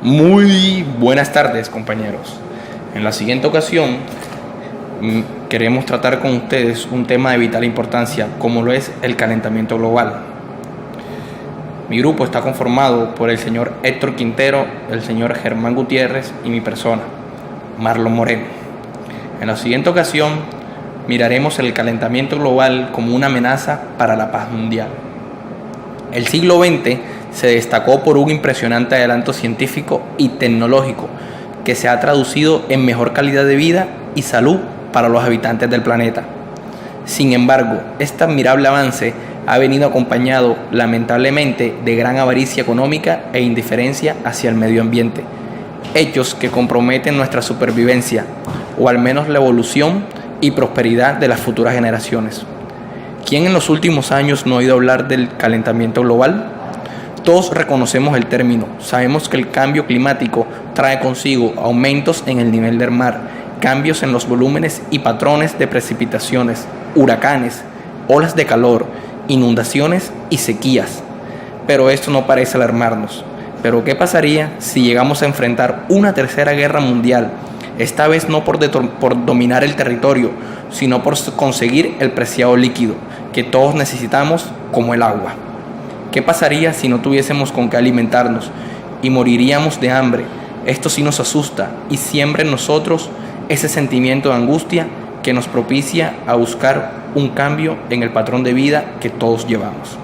Muy buenas tardes, compañeros. En la siguiente ocasión queremos tratar con ustedes un tema de vital importancia, como lo es el calentamiento global. Mi grupo está conformado por el señor Héctor Quintero, el señor Germán Gutiérrez y mi persona, Marlon Moreno. En la siguiente ocasión miraremos el calentamiento global como una amenaza para la paz mundial. El siglo XX se destacó por un impresionante adelanto científico y tecnológico que se ha traducido en mejor calidad de vida y salud para los habitantes del planeta. Sin embargo, este admirable avance ha venido acompañado, lamentablemente, de gran avaricia económica e indiferencia hacia el medio ambiente, hechos que comprometen nuestra supervivencia, o al menos la evolución y prosperidad de las futuras generaciones. ¿Quién en los últimos años no ha oído hablar del calentamiento global? Todos reconocemos el término, sabemos que el cambio climático trae consigo aumentos en el nivel del mar, cambios en los volúmenes y patrones de precipitaciones, huracanes, olas de calor, inundaciones y sequías. Pero esto no parece alarmarnos. ¿Pero qué pasaría si llegamos a enfrentar una tercera guerra mundial? Esta vez no por dominar el territorio, sino por conseguir el preciado líquido que todos necesitamos, como el agua. ¿Qué pasaría si no tuviésemos con qué alimentarnos y moriríamos de hambre? Esto sí nos asusta y siembra en nosotros ese sentimiento de angustia que nos propicia a buscar un cambio en el patrón de vida que todos llevamos.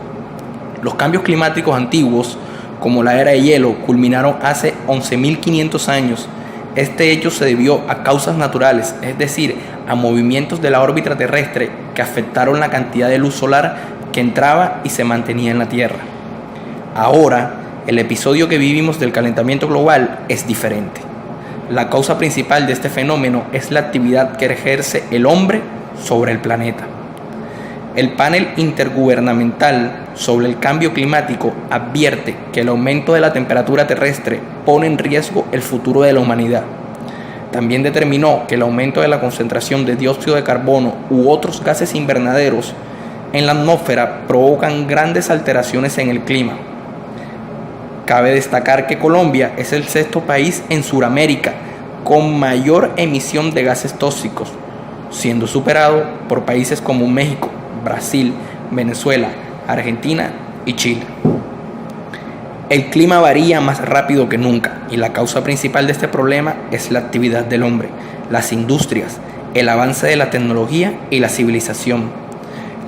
Los cambios climáticos antiguos, como la era de hielo, culminaron hace 11.500 años. Este hecho se debió a causas naturales, es decir, a movimientos de la órbita terrestre que afectaron la cantidad de luz solar que entraba y se mantenía en la Tierra. Ahora, el episodio que vivimos del calentamiento global es diferente. La causa principal de este fenómeno es la actividad que ejerce el hombre sobre el planeta. El panel intergubernamental sobre el cambio climático advierte que el aumento de la temperatura terrestre pone en riesgo el futuro de la humanidad. También determinó que el aumento de la concentración de dióxido de carbono u otros gases invernaderos en la atmósfera provocan grandes alteraciones en el clima. Cabe destacar que Colombia es el sexto país en Sudamérica con mayor emisión de gases tóxicos, siendo superado por países como México, Brasil, Venezuela, Argentina y Chile. El clima varía más rápido que nunca y la causa principal de este problema es la actividad del hombre, las industrias, el avance de la tecnología y la civilización.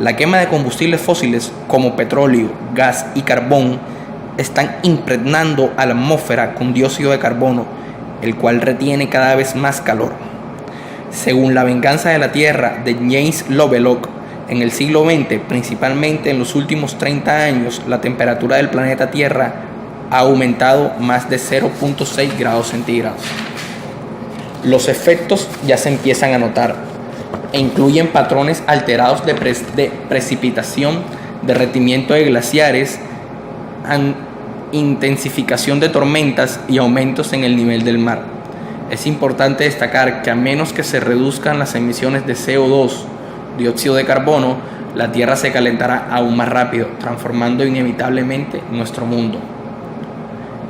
La quema de combustibles fósiles como petróleo, gas y carbón están impregnando a la atmósfera con dióxido de carbono, el cual retiene cada vez más calor. Según La venganza de la Tierra de James Lovelock, en el siglo XX, principalmente en los últimos 30 años, la temperatura del planeta Tierra ha aumentado más de 0.6 grados centígrados. Los efectos ya se empiezan a notar e incluyen patrones alterados de precipitación, derretimiento de glaciares, intensificación de tormentas y aumentos en el nivel del mar. Es importante destacar que a menos que se reduzcan las emisiones de CO2, dióxido de carbono, la Tierra se calentará aún más rápido, transformando inevitablemente nuestro mundo.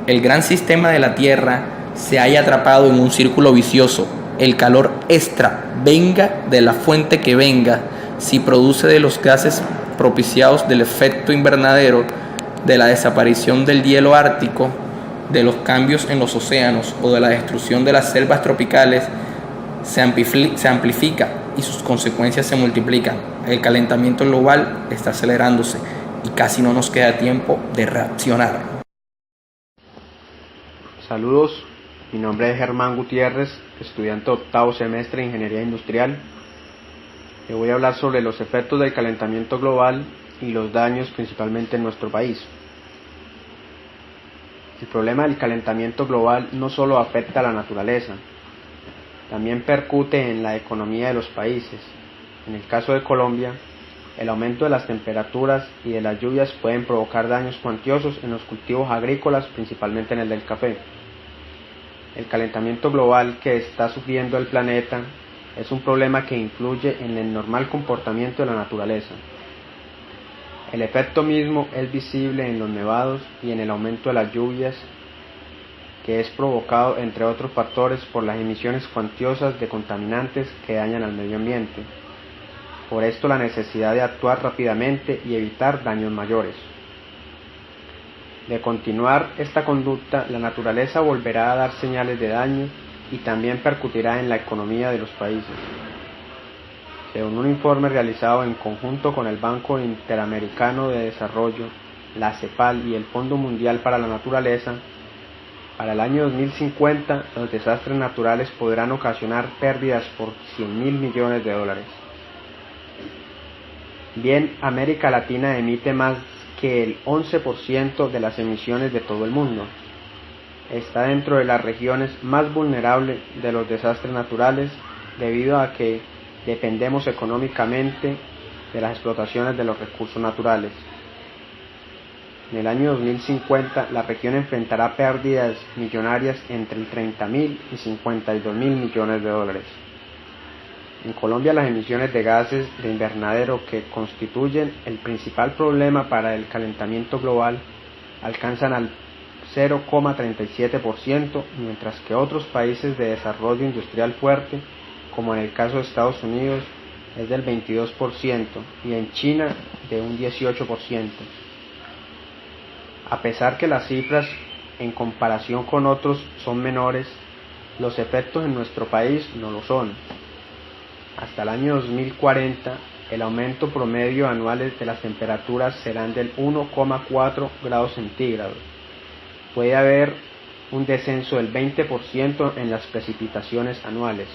El gran sistema de la Tierra se halla atrapado en un círculo vicioso. El calor extra, venga de la fuente que venga, si produce de los gases propiciados del efecto invernadero, de la desaparición del hielo ártico, de los cambios en los océanos o de la destrucción de las selvas tropicales, se amplifica y sus consecuencias se multiplican. El calentamiento global está acelerándose y casi no nos queda tiempo de reaccionar. Saludos, mi nombre es Germán Gutiérrez, estudiante octavo semestre de Ingeniería Industrial. Le voy a hablar sobre los efectos del calentamiento global y los daños principalmente en nuestro país. El problema del calentamiento global no solo afecta a la naturaleza, también percute en la economía de los países. En el caso de Colombia, el aumento de las temperaturas y de las lluvias pueden provocar daños cuantiosos en los cultivos agrícolas, principalmente en el del café. El calentamiento global que está sufriendo el planeta es un problema que influye en el normal comportamiento de la naturaleza. El efecto mismo es visible en los nevados y en el aumento de las lluvias que es provocado, entre otros factores, por las emisiones cuantiosas de contaminantes que dañan al medio ambiente. Por esto la necesidad de actuar rápidamente y evitar daños mayores. De continuar esta conducta, la naturaleza volverá a dar señales de daño y también percutirá en la economía de los países. Según un informe realizado en conjunto con el Banco Interamericano de Desarrollo, la CEPAL y el Fondo Mundial para la Naturaleza, para el año 2050 los desastres naturales podrán ocasionar pérdidas por 100.000 millones de dólares. Bien, América Latina emite más que el 11% de las emisiones de todo el mundo. Está dentro de las regiones más vulnerables de los desastres naturales debido a que dependemos económicamente de las explotaciones de los recursos naturales. En el año 2050 la región enfrentará pérdidas millonarias entre 30.000 y 52.000 millones de dólares. En Colombia las emisiones de gases de invernadero, que constituyen el principal problema para el calentamiento global, alcanzan al 0,37%, mientras que otros países de desarrollo industrial fuerte, como en el caso de Estados Unidos, es del 22% y en China de un 18%. A pesar que las cifras en comparación con otros son menores, los efectos en nuestro país no lo son. Hasta el año 2040, el aumento promedio anual de las temperaturas serán del 1,4 grados centígrados. Puede haber un descenso del 20% en las precipitaciones anuales.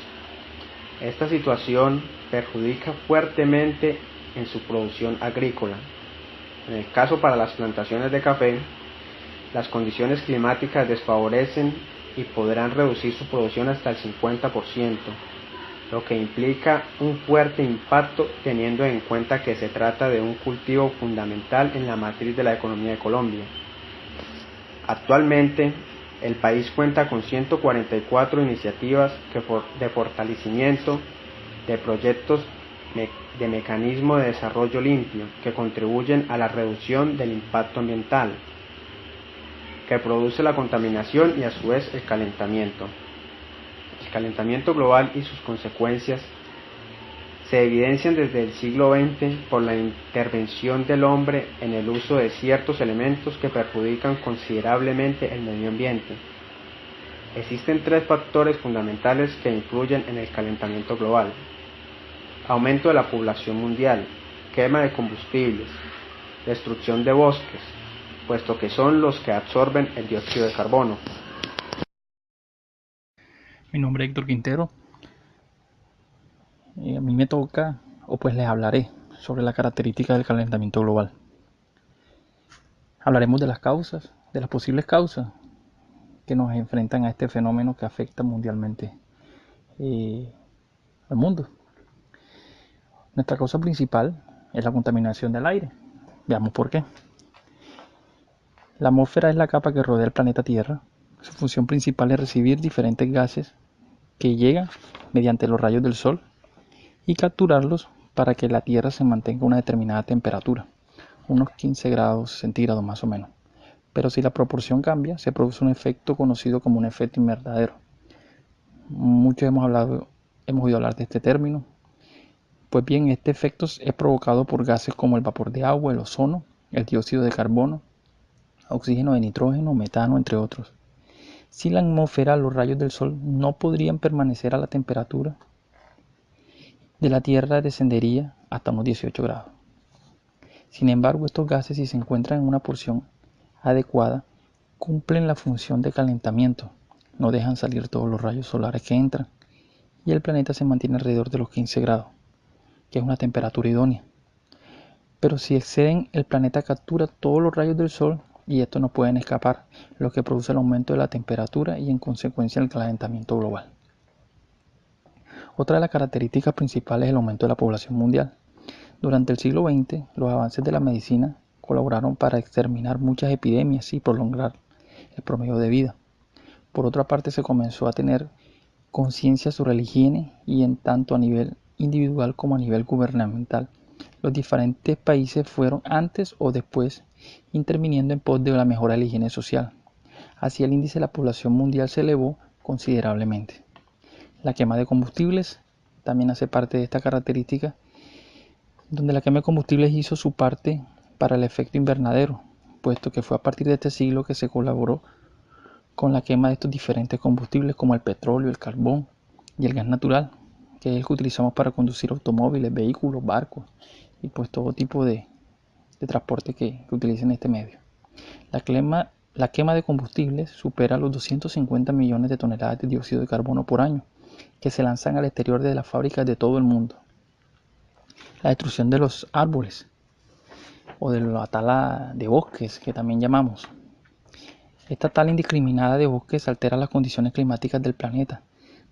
Esta situación perjudica fuertemente en su producción agrícola. En el caso para las plantaciones de café, las condiciones climáticas desfavorecen y podrán reducir su producción hasta el 50%, lo que implica un fuerte impacto teniendo en cuenta que se trata de un cultivo fundamental en la matriz de la economía de Colombia. Actualmente, el país cuenta con 144 iniciativas de fortalecimiento de proyectos de mecanismo de desarrollo limpio que contribuyen a la reducción del impacto ambiental que produce la contaminación y a su vez el calentamiento. El calentamiento global y sus consecuencias se evidencian desde el siglo XX por la intervención del hombre en el uso de ciertos elementos que perjudican considerablemente el medio ambiente. Existen tres factores fundamentales que influyen en el calentamiento global: aumento de la población mundial, quema de combustibles, destrucción de bosques, puesto que son los que absorben el dióxido de carbono. Mi nombre es Héctor Quintero. A mí me toca, o pues les hablaré sobre la característica del calentamiento global. Hablaremos de las causas, de las posibles causas que nos enfrentan a este fenómeno que afecta mundialmente al mundo. Nuestra causa principal es la contaminación del aire. Veamos por qué. La atmósfera es la capa que rodea el planeta Tierra. Su función principal es recibir diferentes gases que llegan mediante los rayos del sol y capturarlos para que la Tierra se mantenga a una determinada temperatura, unos 15 grados centígrados más o menos. Pero si la proporción cambia, se produce un efecto conocido como un efecto invernadero. Muchos hemos oído hablar de este término. Pues bien, este efecto es provocado por gases como el vapor de agua, el ozono, el dióxido de carbono, oxígeno de nitrógeno, metano, entre otros. Sin la atmósfera, los rayos del sol no podrían permanecer a la temperatura de la Tierra, descendería hasta unos 18 grados. Sin embargo, estos gases, si se encuentran en una porción adecuada, cumplen la función de calentamiento, no dejan salir todos los rayos solares que entran y el planeta se mantiene alrededor de los 15 grados, que es una temperatura idónea. Pero si exceden, el planeta captura todos los rayos del sol y estos no pueden escapar, lo que produce el aumento de la temperatura y en consecuencia el calentamiento global. Otra de las características principales es el aumento de la población mundial. Durante el siglo XX, los avances de la medicina colaboraron para exterminar muchas epidemias y prolongar el promedio de vida. Por otra parte, se comenzó a tener conciencia sobre la higiene y en tanto a nivel individual como a nivel gubernamental, los diferentes países fueron antes o después interviniendo en pos de la mejora de la higiene social. Así el índice de la población mundial se elevó considerablemente. La quema de combustibles también hace parte de esta característica, donde la quema de combustibles hizo su parte para el efecto invernadero, puesto que fue a partir de este siglo que se colaboró con la quema de estos diferentes combustibles como el petróleo, el carbón y el gas natural, que es el que utilizamos para conducir automóviles, vehículos, barcos y pues todo tipo de transporte que utilicen este medio. La quema de combustibles supera los 250 millones de toneladas de dióxido de carbono por año, que se lanzan al exterior de las fábricas de todo el mundo. La destrucción de los árboles o de la tala de bosques, que también llamamos. Esta tala indiscriminada de bosques altera las condiciones climáticas del planeta,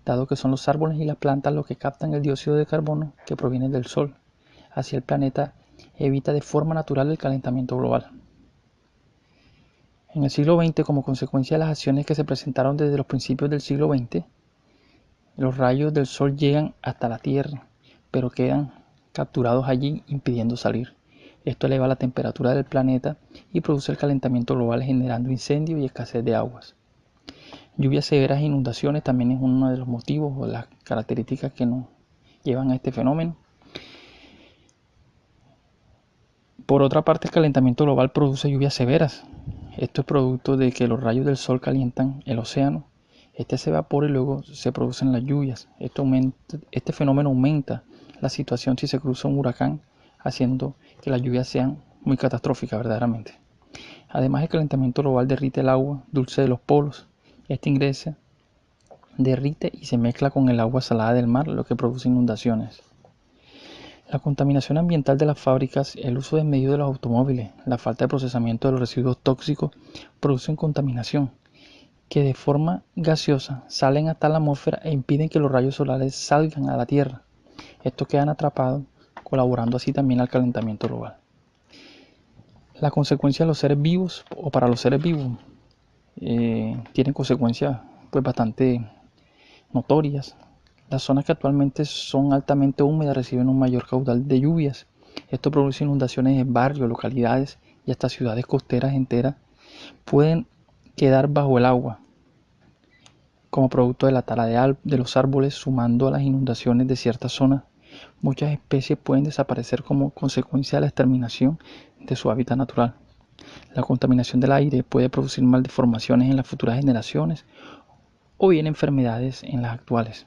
dado que son los árboles y las plantas los que captan el dióxido de carbono que proviene del sol. Así el planeta evita de forma natural el calentamiento global. En el siglo XX, como consecuencia de las acciones que se presentaron desde los principios del siglo XX, los rayos del sol llegan hasta la Tierra, pero quedan capturados allí impidiendo salir. Esto eleva la temperatura del planeta y produce el calentamiento global, generando incendios y escasez de aguas. Lluvias severas e inundaciones también es uno de los motivos o las características que nos llevan a este fenómeno. Por otra parte, el calentamiento global produce lluvias severas. Esto es producto de que los rayos del sol calientan el océano. Este se evapora y luego se producen las lluvias. Este fenómeno aumenta la situación si se cruza un huracán, haciendo que las lluvias sean muy catastróficas verdaderamente. Además, el calentamiento global derrite el agua dulce de los polos. Este ingresa, derrite y se mezcla con el agua salada del mar, lo que produce inundaciones. La contaminación ambiental de las fábricas, el uso desmedido de los automóviles, la falta de procesamiento de los residuos tóxicos producen contaminación que de forma gaseosa salen hasta la atmósfera e impiden que los rayos solares salgan a la Tierra. Estos quedan atrapados, colaborando así también al calentamiento global. La consecuencia de los seres vivos o para los seres vivos tienen consecuencias pues bastante notorias. Las zonas que actualmente son altamente húmedas reciben un mayor caudal de lluvias. Esto produce inundaciones en barrios, localidades y hasta ciudades costeras enteras pueden quedar bajo el agua como producto de la tala de los árboles, sumando a las inundaciones de ciertas zonas. Muchas especies pueden desaparecer como consecuencia de la exterminación de su hábitat natural. La contaminación del aire puede producir malformaciones en las futuras generaciones o bien enfermedades en las actuales.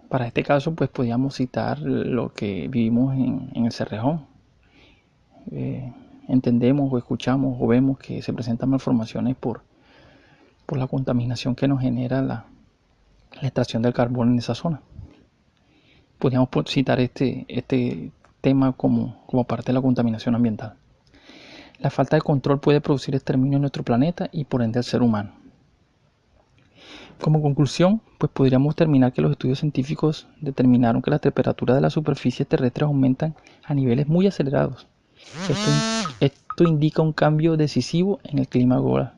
Para este caso, pues podríamos citar lo que vivimos en el Cerrejón. Entendemos o escuchamos o vemos que se presentan malformaciones por la contaminación que nos genera la extracción del carbón en esa zona. Podríamos citar este tema como parte de la contaminación ambiental. La falta de control puede producir exterminio en nuestro planeta y por ende al ser humano. Como conclusión, pues podríamos terminar que los estudios científicos determinaron que las temperaturas de las superficies terrestres aumentan a niveles muy acelerados. Esto indica un cambio decisivo en el clima global.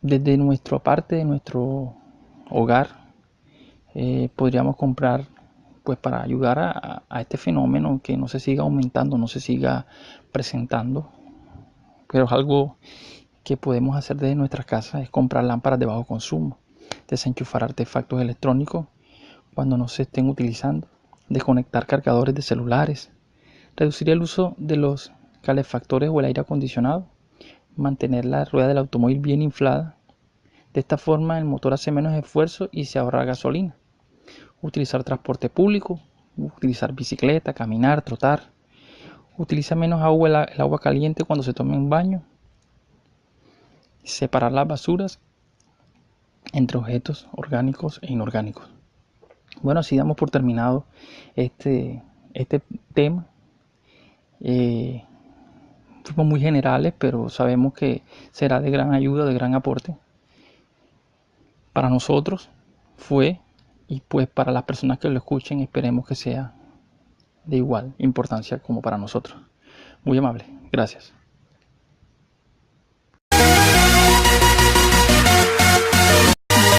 Desde nuestra parte, de nuestro hogar, podríamos comprar pues para ayudar a este fenómeno que no se siga aumentando, no se siga presentando, pero es algo que podemos hacer desde nuestras casas, es comprar lámparas de bajo consumo, desenchufar artefactos electrónicos cuando no se estén utilizando, desconectar cargadores de celulares, reducir el uso de los calefactores o el aire acondicionado, mantener la rueda del automóvil bien inflada. De esta forma el motor hace menos esfuerzo y se ahorra gasolina. Utilizar transporte público, utilizar bicicleta, caminar, trotar. Utiliza menos agua, el agua caliente cuando se tome un baño. Separar las basuras entre objetos orgánicos e inorgánicos. Bueno, así damos por terminado este tema. Fuimos muy generales, pero sabemos que será de gran ayuda, de gran aporte. Para nosotros fue, y pues para las personas que lo escuchen, esperemos que sea de igual importancia como para nosotros. Muy amable, gracias.